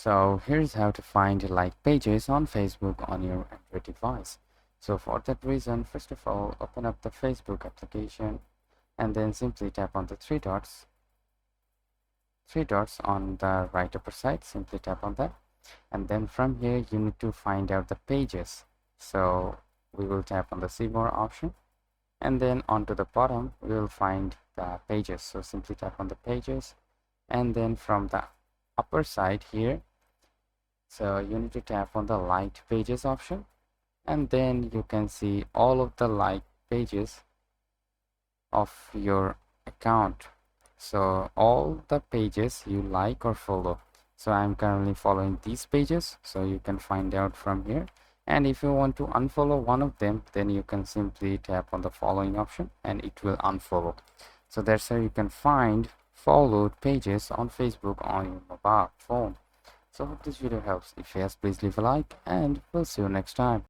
So here's how to find like pages on Facebook on your Android device. So for that reason, first of all, open up the Facebook application and then simply tap on the three dots on the right upper side. Simply tap on that, and then from here you need to find out the pages. So we will tap on the see more option, and then onto the bottom we will find the pages. So simply tap on the pages, and then from the upper side here, so you need to tap on the liked pages option, and then you can see all of the liked pages of your account. So all the pages you like or follow. So I'm currently following these pages, so you can find out from here. And if you want to unfollow one of them, then you can simply tap on the following option and it will unfollow. So that's how you can find followed pages on Facebook on your mobile phone. So hope this video helps. If yes, please leave a like and we'll see you next time.